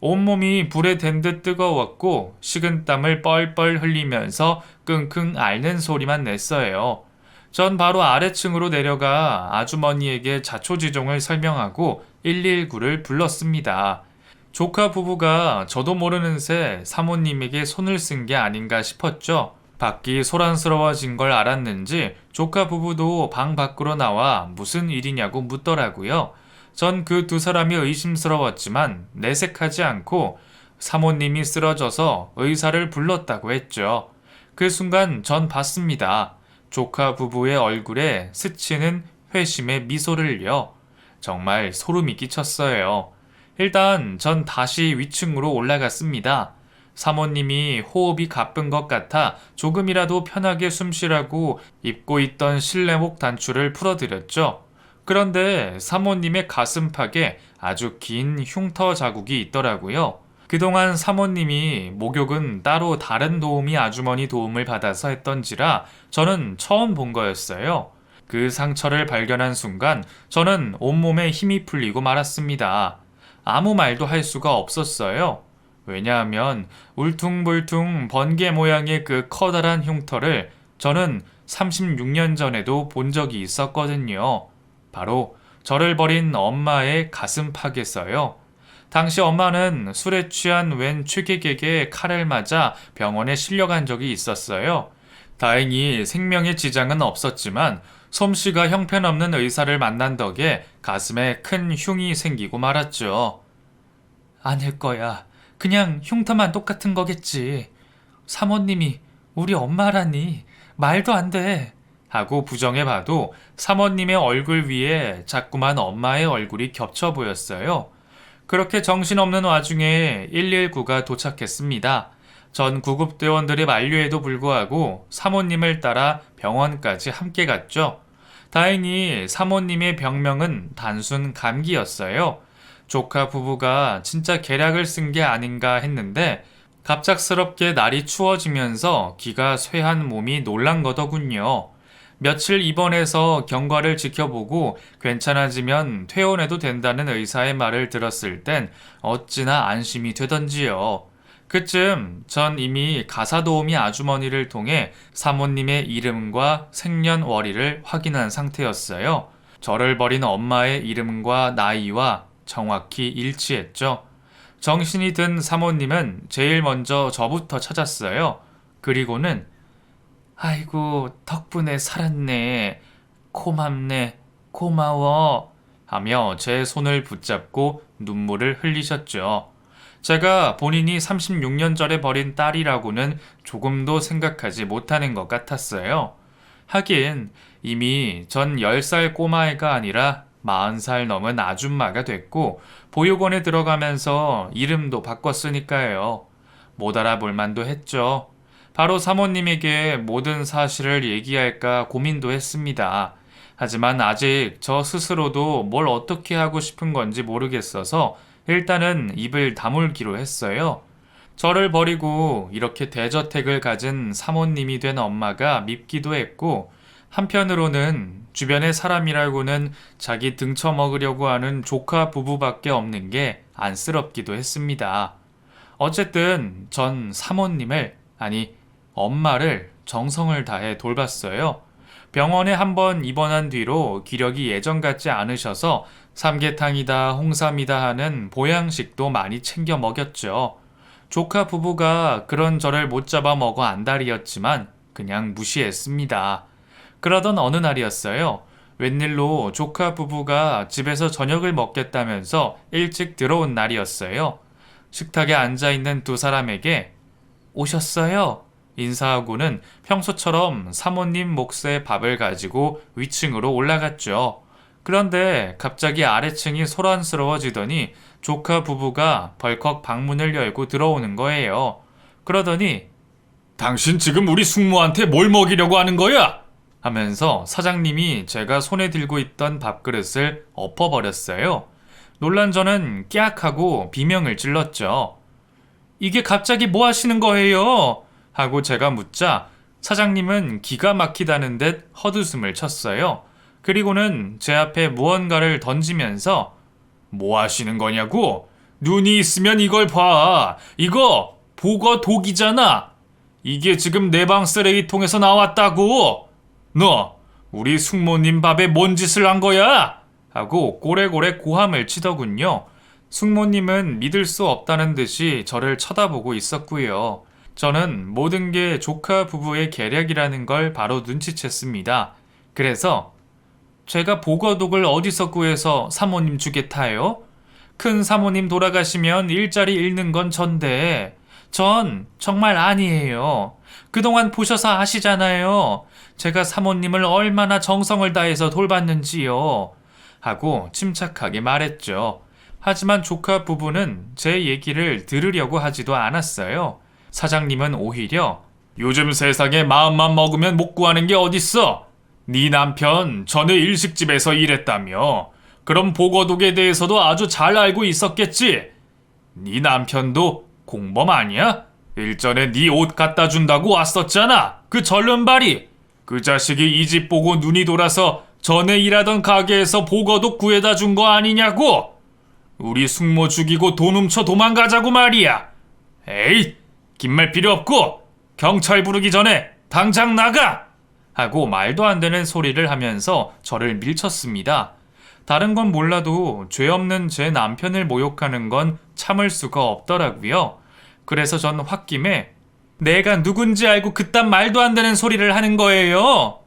온몸이 불에 댄 듯 뜨거웠고 식은땀을 뻘뻘 흘리면서 끙끙 앓는 소리만 냈어요. 전 바로 아래층으로 내려가 아주머니에게 자초지종을 설명하고 119를 불렀습니다. 조카 부부가 저도 모르는 새 사모님에게 손을 쓴 게 아닌가 싶었죠. 밖이 소란스러워진 걸 알았는지 조카 부부도 방 밖으로 나와 무슨 일이냐고 묻더라고요. 전 그 두 사람이 의심스러웠지만 내색하지 않고 사모님이 쓰러져서 의사를 불렀다고 했죠. 그 순간 전 봤습니다. 조카 부부의 얼굴에 스치는 회심의 미소를요. 정말 소름이 끼쳤어요. 일단 전 다시 위층으로 올라갔습니다. 사모님이 호흡이 가쁜 것 같아 조금이라도 편하게 숨 쉬라고 입고 있던 실내복 단추를 풀어드렸죠. 그런데 사모님의 가슴팍에 아주 긴 흉터 자국이 있더라고요. 그동안 사모님이 목욕은 따로 다른 도우미 아주머니 도움을 받아서 했던지라 저는 처음 본 거였어요. 그 상처를 발견한 순간 저는 온몸에 힘이 풀리고 말았습니다. 아무 말도 할 수가 없었어요. 왜냐하면 울퉁불퉁 번개 모양의 그 커다란 흉터를 저는 36년 전에도 본 적이 있었거든요. 바로 저를 버린 엄마의 가슴팍에서요. 당시 엄마는 술에 취한 웬 취객에게 칼을 맞아 병원에 실려간 적이 있었어요. 다행히 생명에 지장은 없었지만 솜씨가 형편없는 의사를 만난 덕에 가슴에 큰 흉이 생기고 말았죠. 아닐 거야. 그냥 흉터만 똑같은 거겠지. 사모님이 우리 엄마라니 말도 안 돼. 하고 부정해봐도 사모님의 얼굴 위에 자꾸만 엄마의 얼굴이 겹쳐 보였어요. 그렇게 정신없는 와중에 119가 도착했습니다. 전 구급대원들의 만류에도 불구하고 사모님을 따라 병원까지 함께 갔죠. 다행히 사모님의 병명은 단순 감기였어요. 조카 부부가 진짜 계략을 쓴 게 아닌가 했는데 갑작스럽게 날이 추워지면서 기가 쇠한 몸이 놀란 거더군요. 며칠 입원해서 경과를 지켜보고 괜찮아지면 퇴원해도 된다는 의사의 말을 들었을 땐 어찌나 안심이 되던지요. 그쯤 전 이미 가사도우미 아주머니를 통해 사모님의 이름과 생년월일을 확인한 상태였어요. 저를 버린 엄마의 이름과 나이와 정확히 일치했죠. 정신이 든 사모님은 제일 먼저 저부터 찾았어요. 그리고는 아이고, 덕분에 살았네. 고맙네. 고마워. 하며 제 손을 붙잡고 눈물을 흘리셨죠. 제가 본인이 36년 전에 버린 딸이라고는 조금도 생각하지 못하는 것 같았어요. 하긴 이미 전 10살 꼬마애가 아니라 40살 넘은 아줌마가 됐고 보육원에 들어가면서 이름도 바꿨으니까요. 못 알아볼 만도 했죠. 바로 사모님에게 모든 사실을 얘기할까 고민도 했습니다. 하지만 아직 저 스스로도 뭘 어떻게 하고 싶은 건지 모르겠어서 일단은 입을 다물기로 했어요. 저를 버리고 이렇게 대저택을 가진 사모님이 된 엄마가 밉기도 했고, 한편으로는 주변의 사람이라고는 자기 등쳐먹으려고 하는 조카 부부밖에 없는 게 안쓰럽기도 했습니다. 어쨌든 전 사모님을, 아니, 엄마를 정성을 다해 돌봤어요. 병원에 한번 입원한 뒤로 기력이 예전 같지 않으셔서 삼계탕이다, 홍삼이다 하는 보양식도 많이 챙겨 먹였죠. 조카 부부가 그런 저를 못 잡아 먹어 안달이었지만 그냥 무시했습니다. 그러던 어느 날이었어요. 웬일로 조카 부부가 집에서 저녁을 먹겠다면서 일찍 들어온 날이었어요. 식탁에 앉아있는 두 사람에게 오셨어요? 인사하고는 평소처럼 사모님 몫의 밥을 가지고 위층으로 올라갔죠. 그런데 갑자기 아래층이 소란스러워지더니 조카 부부가 벌컥 방문을 열고 들어오는 거예요. 그러더니 당신 지금 우리 숙모한테 뭘 먹이려고 하는 거야? 하면서 사장님이 제가 손에 들고 있던 밥그릇을 엎어버렸어요. 놀란 저는 깨악 하고 비명을 질렀죠. 이게 갑자기 뭐 하시는 거예요? 하고 제가 묻자 사장님은 기가 막히다는 듯 헛웃음을 쳤어요. 그리고는 제 앞에 무언가를 던지면서 뭐 하시는 거냐고? 눈이 있으면 이걸 봐. 이거 보거 독이잖아. 이게 지금 내 방 쓰레기통에서 나왔다고. 너 우리 숙모님 밥에 뭔 짓을 한 거야? 하고 고래고래 고함을 치더군요. 숙모님은 믿을 수 없다는 듯이 저를 쳐다보고 있었고요. 저는 모든 게 조카 부부의 계략이라는 걸 바로 눈치챘습니다. 그래서 제가 보거독을 어디서 구해서 사모님 주겠다요? 큰 사모님 돌아가시면 일자리 잃는 건 전데 전 정말 아니에요. 그동안 보셔서 아시잖아요. 제가 사모님을 얼마나 정성을 다해서 돌봤는지요. 하고 침착하게 말했죠. 하지만 조카 부부는 제 얘기를 들으려고 하지도 않았어요. 사장님은 오히려 요즘 세상에 마음만 먹으면 못 구하는 게 어딨어? 네 남편 전에 일식집에서 일했다며. 그럼 보거독에 대해서도 아주 잘 알고 있었겠지? 네 남편도 공범 아니야? 일전에 네 옷 갖다 준다고 왔었잖아. 그 절름발이. 그 자식이 이 집 보고 눈이 돌아서 전에 일하던 가게에서 보거독 구해다 준 거 아니냐고? 우리 숙모 죽이고 돈 훔쳐 도망가자고 말이야. 에이, 긴 말 필요 없고 경찰 부르기 전에 당장 나가! 하고 말도 안 되는 소리를 하면서 저를 밀쳤습니다. 다른 건 몰라도 죄 없는 제 남편을 모욕하는 건 참을 수가 없더라고요. 그래서 전 홧김에 내가 누군지 알고 그딴 말도 안 되는 소리를 하는 거예요.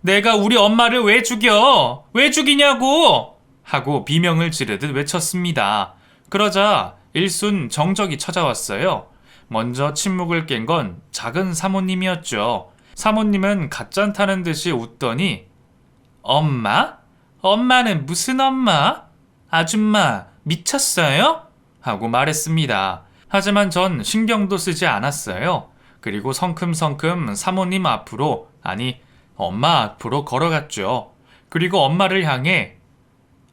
내가 우리 엄마를 왜 죽여? 왜 죽이냐고! 하고 비명을 지르듯 외쳤습니다. 그러자 일순 정적이 찾아왔어요. 먼저 침묵을 깬 건 작은 사모님이었죠. 사모님은 갓잔 타는 듯이 웃더니 엄마? 엄마는 무슨 엄마? 아줌마 미쳤어요? 하고 말했습니다. 하지만 전 신경도 쓰지 않았어요. 그리고 성큼성큼 사모님 앞으로, 아니 엄마 앞으로 걸어갔죠. 그리고 엄마를 향해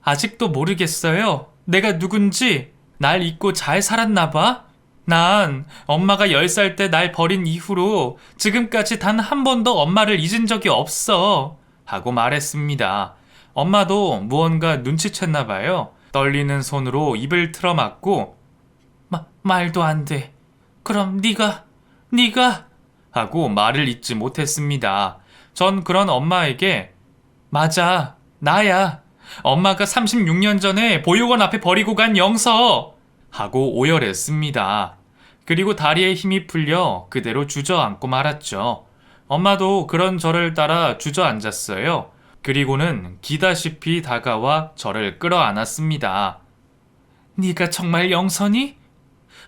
아직도 모르겠어요. 내가 누군지. 날 잊고 잘 살았나 봐. 난 엄마가 10살 때 날 버린 이후로 지금까지 단 한 번도 엄마를 잊은 적이 없어. 하고 말했습니다. 엄마도 무언가 눈치챘나 봐요. 떨리는 손으로 입을 틀어막고 말도 안 돼. 그럼 네가 하고 말을 잇지 못했습니다. 전 그런 엄마에게 맞아, 나야. 엄마가 36년 전에 보육원 앞에 버리고 간 영서! 하고 오열했습니다. 그리고 다리에 힘이 풀려 그대로 주저앉고 말았죠. 엄마도 그런 저를 따라 주저앉았어요. 그리고는 기다시피 다가와 저를 끌어안았습니다. 네가 정말 영서니?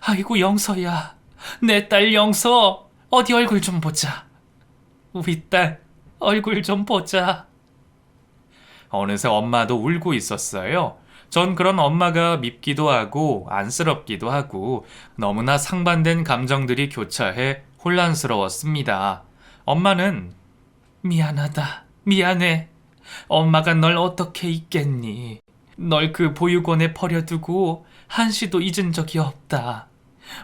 아이고 영서야. 내 딸 영서. 어디 얼굴 좀 보자. 우리 딸 얼굴 좀 보자. 어느새 엄마도 울고 있었어요. 전 그런 엄마가 밉기도 하고 안쓰럽기도 하고 너무나 상반된 감정들이 교차해 혼란스러웠습니다. 엄마는 미안하다. 미안해. 엄마가 널 어떻게 잊겠니? 널 그 보육원에 버려두고 한시도 잊은 적이 없다.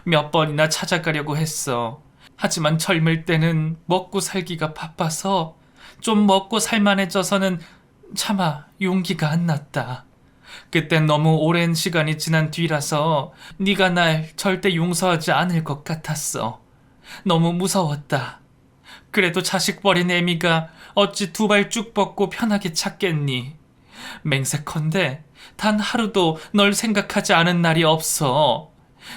몇 번이나 찾아가려고 했어. 하지만 젊을 때는 먹고 살기가 바빠서 좀 먹고 살만해져서는 차마 용기가 안 났다. 그땐 너무 오랜 시간이 지난 뒤라서 네가 날 절대 용서하지 않을 것 같았어. 너무 무서웠다. 그래도 자식 버린 애미가 어찌 두 발 쭉 뻗고 편하게 찾겠니? 맹세컨대 단 하루도 널 생각하지 않은 날이 없어.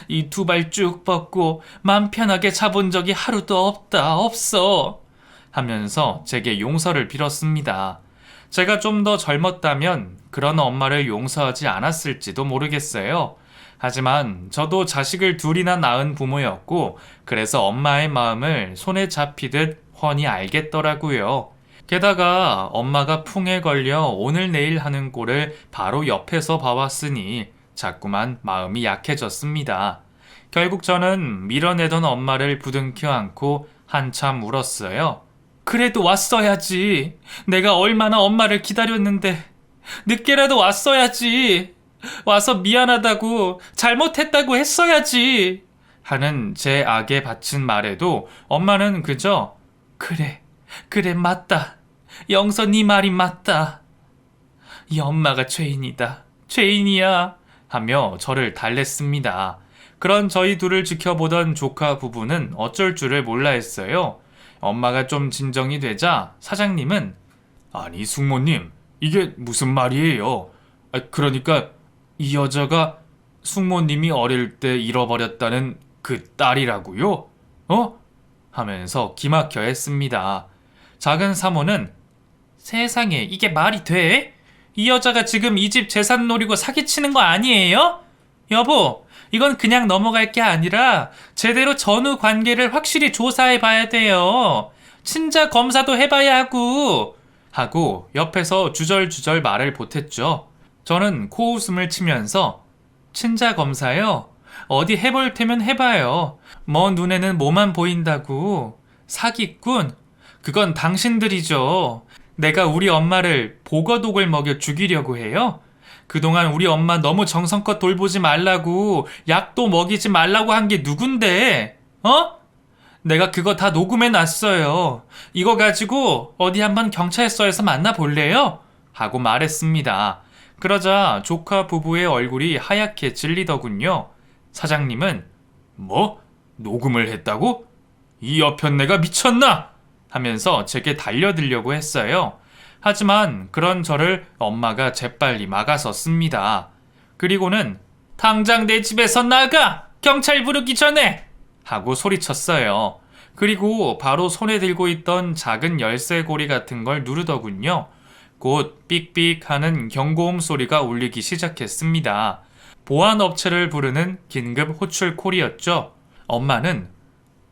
이 두 발 쭉 뻗고 맘 편하게 잡은 적이 하루도 없어. 하면서 제게 용서를 빌었습니다. 제가 좀 더 젊었다면 그런 엄마를 용서하지 않았을지도 모르겠어요. 하지만 저도 자식을 둘이나 낳은 부모였고 그래서 엄마의 마음을 손에 잡히듯 훤히 알겠더라고요. 게다가 엄마가 풍에 걸려 오늘 내일 하는 꼴을 바로 옆에서 봐왔으니 자꾸만 마음이 약해졌습니다. 결국 저는 밀어내던 엄마를 부둥켜 안고 한참 울었어요. 그래도 왔어야지. 내가 얼마나 엄마를 기다렸는데 늦게라도 왔어야지. 와서 미안하다고 잘못했다고 했어야지. 하는 제 악에 바친 말에도 엄마는 그저 그래 맞다. 영서 네 말이 맞다. 이 엄마가 죄인이다. 죄인이야. 하며 저를 달랬습니다. 그런 저희 둘을 지켜보던 조카 부부는 어쩔 줄을 몰라 했어요. 엄마가 좀 진정이 되자 사장님은 아니 숙모님 이게 무슨 말이에요? 그러니까 이 여자가 숙모님이 어릴 때 잃어버렸다는 그 딸이라고요? 하면서 기막혀 했습니다. 작은 사모는 세상에 이게 말이 돼? 이 여자가 지금 이 집 재산 노리고 사기치는 거 아니에요? 여보, 이건 그냥 넘어갈 게 아니라 제대로 전후 관계를 확실히 조사해 봐야 돼요. 친자 검사도 해봐야 하고 옆에서 주절주절 말을 보탰죠. 저는 코웃음을 치면서 친자 검사요? 어디 해볼 테면 해봐요. 뭐 눈에는 뭐만 보인다고. 사기꾼? 그건 당신들이죠. 내가 우리 엄마를 보거독을 먹여 죽이려고 해요? 그동안 우리 엄마 너무 정성껏 돌보지 말라고 약도 먹이지 말라고 한 게 누군데? 내가 그거 다 녹음해 놨어요. 이거 가지고 어디 한번 경찰서에서 만나볼래요? 하고 말했습니다. 그러자 조카 부부의 얼굴이 하얗게 질리더군요. 사장님은 뭐? 녹음을 했다고? 이 여편네가 미쳤나? 하면서 제게 달려들려고 했어요. 하지만 그런 저를 엄마가 재빨리 막아섰습니다. 그리고는 당장 내 집에서 나가! 경찰 부르기 전에! 하고 소리쳤어요. 그리고 바로 손에 들고 있던 작은 열쇠고리 같은 걸 누르더군요. 곧 삑삑 하는 경고음 소리가 울리기 시작했습니다. 보안업체를 부르는 긴급 호출 콜이었죠. 엄마는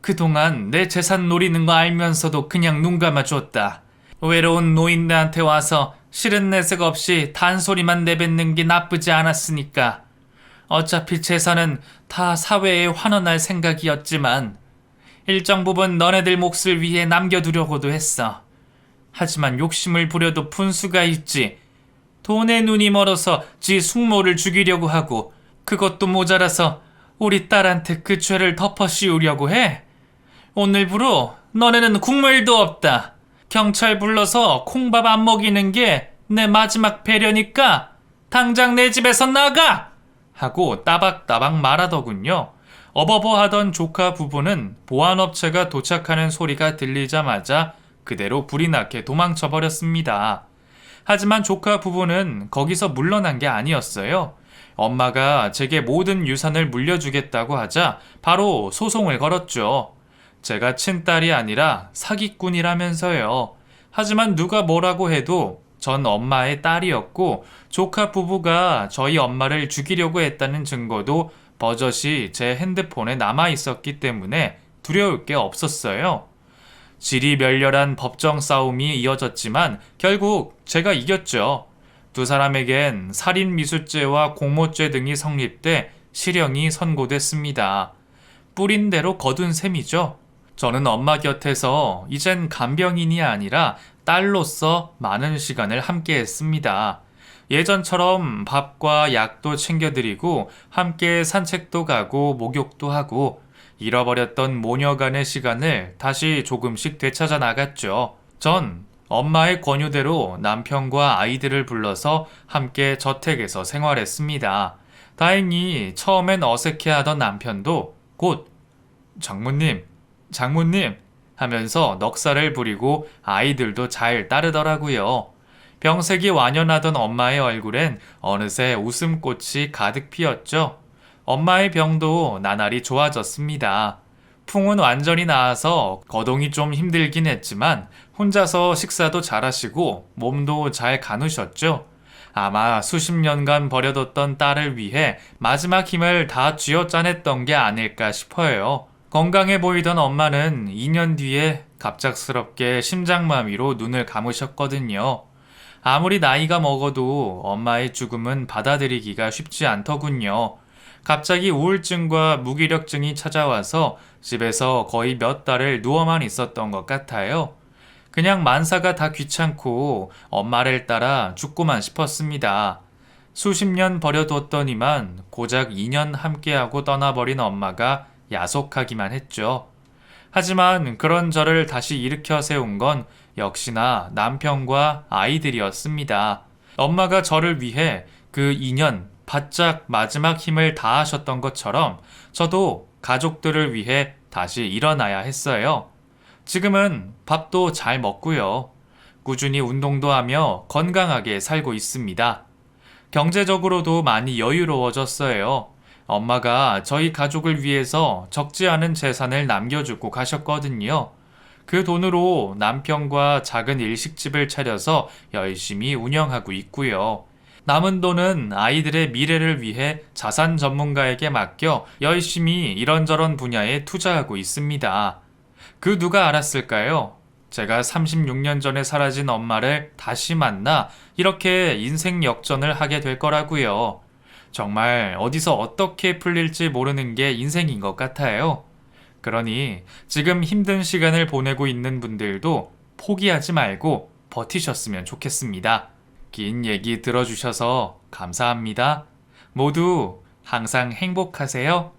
그동안 내 재산 노리는 거 알면서도 그냥 눈 감아줬다. 외로운 노인네한테 와서 싫은 내색 없이 단소리만 내뱉는 게 나쁘지 않았으니까. 어차피 재산은 다 사회에 환원할 생각이었지만 일정 부분 너네들 몫을 위해 남겨두려고도 했어. 하지만 욕심을 부려도 분수가 있지. 돈에 눈이 멀어서 지 숙모를 죽이려고 하고 그것도 모자라서 우리 딸한테 그 죄를 덮어씌우려고 해. 오늘부로 너네는 국물도 없다. 경찰 불러서 콩밥 안 먹이는 게 내 마지막 배려니까 당장 내 집에서 나가! 하고 따박따박 말하더군요. 어버버하던 조카 부부는 보안업체가 도착하는 소리가 들리자마자 그대로 불이 나게 도망쳐버렸습니다. 하지만 조카 부부는 거기서 물러난 게 아니었어요. 엄마가 제게 모든 유산을 물려주겠다고 하자 바로 소송을 걸었죠. 제가 친딸이 아니라 사기꾼이라면서요. 하지만 누가 뭐라고 해도 전 엄마의 딸이었고 조카 부부가 저희 엄마를 죽이려고 했다는 증거도 버젓이 제 핸드폰에 남아 있었기 때문에 두려울 게 없었어요. 지리멸렬한 법정 싸움이 이어졌지만 결국 제가 이겼죠. 두 사람에겐 살인미수죄와 공모죄 등이 성립돼 실형이 선고됐습니다. 뿌린 대로 거둔 셈이죠. 저는 엄마 곁에서 이젠 간병인이 아니라 딸로서 많은 시간을 함께 했습니다. 예전처럼 밥과 약도 챙겨드리고 함께 산책도 가고 목욕도 하고 잃어버렸던 모녀간의 시간을 다시 조금씩 되찾아 나갔죠. 전 엄마의 권유대로 남편과 아이들을 불러서 함께 저택에서 생활했습니다. 다행히 처음엔 어색해하던 남편도 곧 장모님, 장모님 하면서 넉살을 부리고 아이들도 잘 따르더라고요. 병색이 완연하던 엄마의 얼굴엔 어느새 웃음꽃이 가득 피었죠. 엄마의 병도 나날이 좋아졌습니다. 풍은 완전히 나아서 거동이 좀 힘들긴 했지만 혼자서 식사도 잘하시고 몸도 잘 가누셨죠. 아마 수십 년간 버려뒀던 딸을 위해 마지막 힘을 다 쥐어짜냈던 게 아닐까 싶어요. 건강해 보이던 엄마는 2년 뒤에 갑작스럽게 심장마비로 눈을 감으셨거든요. 아무리 나이가 먹어도 엄마의 죽음은 받아들이기가 쉽지 않더군요. 갑자기 우울증과 무기력증이 찾아와서 집에서 거의 몇 달을 누워만 있었던 것 같아요. 그냥 만사가 다 귀찮고 엄마를 따라 죽고만 싶었습니다. 수십 년 버려뒀더니만 고작 2년 함께하고 떠나버린 엄마가 야속하기만 했죠. 하지만 그런 저를 다시 일으켜 세운 건 역시나 남편과 아이들이었습니다. 엄마가 저를 위해 그 2년 바짝 마지막 힘을 다하셨던 것처럼 저도 가족들을 위해 다시 일어나야 했어요. 지금은 밥도 잘 먹고요. 꾸준히 운동도 하며 건강하게 살고 있습니다. 경제적으로도 많이 여유로워졌어요. 엄마가 저희 가족을 위해서 적지 않은 재산을 남겨주고 가셨거든요. 그 돈으로 남편과 작은 일식집을 차려서 열심히 운영하고 있고요. 남은 돈은 아이들의 미래를 위해 자산 전문가에게 맡겨 열심히 이런저런 분야에 투자하고 있습니다. 그 누가 알았을까요? 제가 36년 전에 사라진 엄마를 다시 만나 이렇게 인생 역전을 하게 될 거라고요. 정말 어디서 어떻게 풀릴지 모르는 게 인생인 것 같아요. 그러니 지금 힘든 시간을 보내고 있는 분들도 포기하지 말고 버티셨으면 좋겠습니다. 긴 얘기 들어주셔서 감사합니다. 모두 항상 행복하세요.